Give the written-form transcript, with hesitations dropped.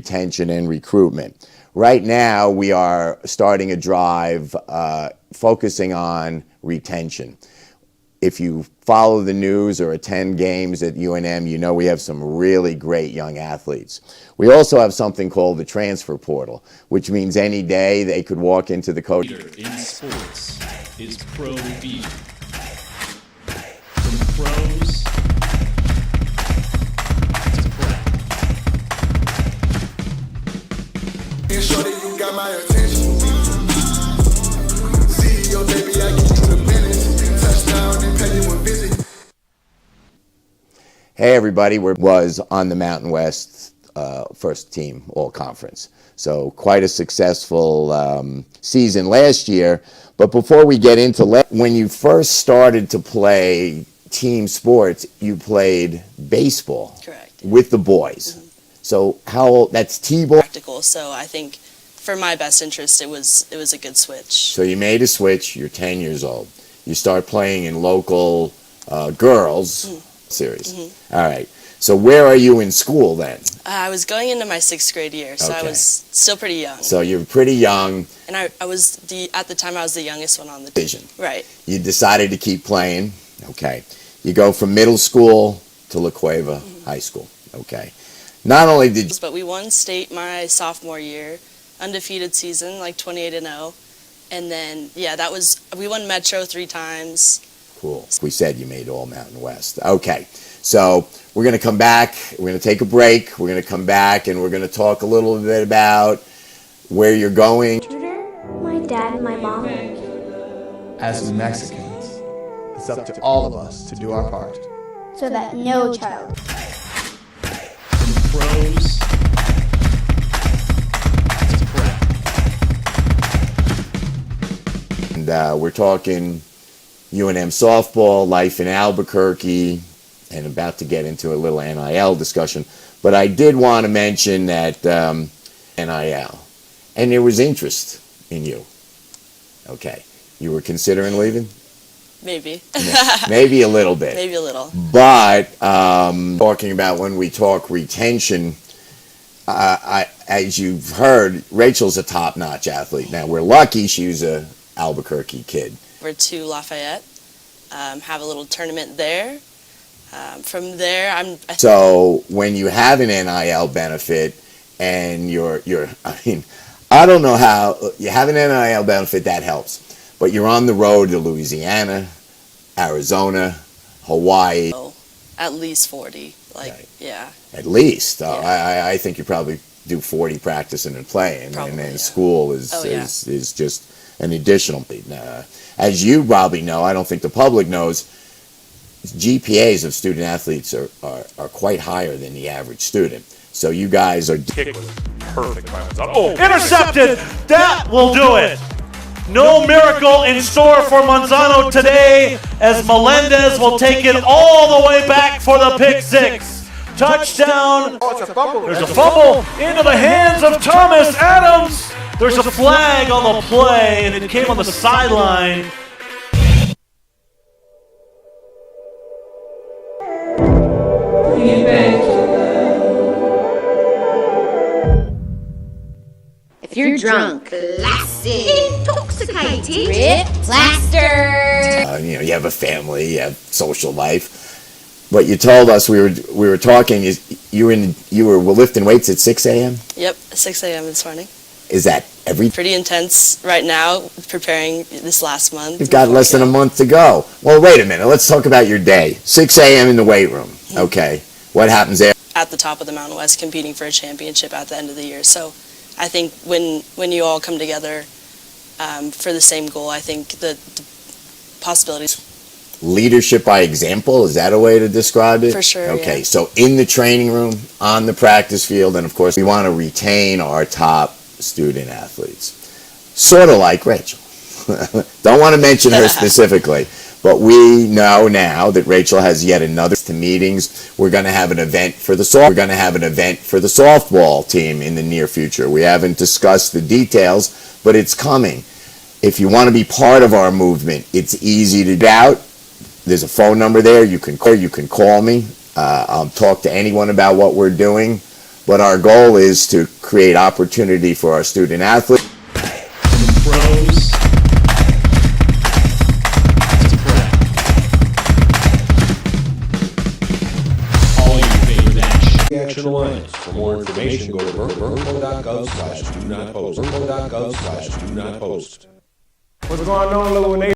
retention and recruitment. Right now, we are starting a drive focusing on retention. If you follow the news or attend games at UNM, you know we have some really great young athletes. We also have something called the transfer portal, which means any day they could walk into the coach. In sports is Pro B. From pros to pro. And shorty, you got my attention. CEO, baby, I give you the minutes. Touchdown and pay you a visit. Hey everybody, was on the Mountain West first team all conference. So quite a successful season last year. But before we get into when you first started to play team sports, you played baseball. Correct. With the boys. Mm-hmm. So how old? That's T-ball. Practical. So I think for my best interest, it was a good switch. So you made a switch. You're 10 years old. You start playing in local girls series. Mm-hmm. All right. So where are you in school then? I was going into my 6th grade year, so okay. I was still pretty young. So you're pretty young. And I was at the time I was the youngest one on the team. Right. You decided to keep playing. Okay. You go from middle school to La Cueva High School. Okay. Not only did you... But we won state my sophomore year, undefeated season, like 28-0. And then, yeah, we won Metro 3 times. Cool. We said you made all Mountain West. Okay. So we're going to come back. We're going to take a break. We're going to come back and we're going to talk a little bit about where you're going. My dad and my mom. As Mexicans, it's up to all of us to do our part. So that no child. From pros to pro. And we're talking UNM softball, life in Albuquerque, and about to get into a little NIL discussion. But I did want to mention that NIL. And there was interest in you. Okay. You were considering leaving? Maybe. Maybe a little bit. Maybe a little. But talking about when we talk retention, as you've heard, Rachel's a top-notch athlete. Now, we're lucky she was a Albuquerque kid. We're to Lafayette, have a little tournament there. From there, So when you have an NIL benefit and I don't know how you have an NIL benefit, that helps. But you're on the road to Louisiana, Arizona, Hawaii. Oh, at least 40. Right. Yeah. At least. Yeah. I think you probably do 40 practicing and playing, probably, and then yeah. school is just an additional. As you probably know, I don't think the public knows, GPAs of student athletes are quite higher than the average student. So you guys are... Kick was perfect by Manzano. Oh, intercepted! That will do it! No miracle in store for Manzano today, as Melendez will take it all the way back for the pick 6. Touchdown. Oh, it's a fumble. There's a fumble into the hands of Thomas Adams. There's a flag on the play, and it came on the sideline. If you're drunk, classic, intoxicated, rip, plaster. You have a family, you have social life. But you told us we were talking. You were lifting weights at 6 a.m. Yep, 6 a.m. this morning. Is that pretty intense right now, preparing this last month? You've got less than a month to go. Well, wait a minute. Let's talk about your day. 6 a.m. in the weight room. Okay. What happens there? At the top of the Mountain West, competing for a championship at the end of the year. So I think when you all come together for the same goal, I think the possibilities. Leadership by example, is that a way to describe it? For sure. Okay, yeah. So in the training room, on the practice field, and of course we want to retain our top student athletes. Sort of like Rachel. Don't want to mention her specifically, but we know now that Rachel has yet another to meetings. We're going to have an event for the softball team in the near future. We haven't discussed the details, but it's coming. If you want to be part of our movement, it's easy to get out. There's a phone number there. You can call me. I'll talk to anyone about what we're doing. but our goal is to create opportunity for our student athletes. Pros to prep. All your favorite action. Action Alliance. For more information, go to vermont.gov/do-not-post. vermont.gov/do-not-post. What's going on, little neighbor?